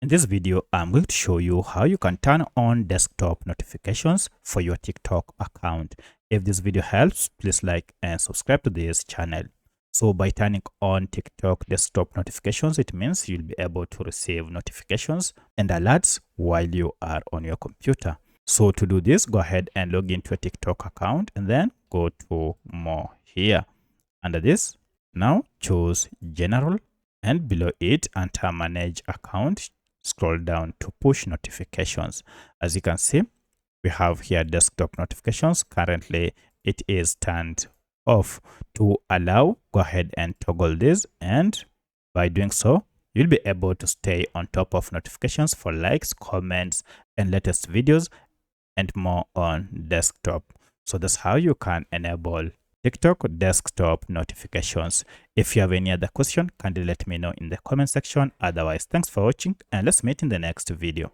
In this video, I'm going to show you how you can turn on desktop notifications for your TikTok account. If this video helps, please like and subscribe to this channel. So by turning on TikTok desktop notifications, it means you'll be able to receive notifications and alerts while you are on your computer. So to do this, go ahead and log into a TikTok account and then go to more here. Under this, now choose general, and below it enter manage account. Scroll down to push notifications. As you can see, we have here desktop notifications. Currently it is turned off. To allow, go ahead and toggle this, and by doing so you'll be able to stay on top of notifications for likes, comments, and latest videos and more on desktop. So that's how you can enable TikTok desktop notifications. If you have any other question, kindly let me know in the comment section. Otherwise, thanks for watching and let's meet in the next video.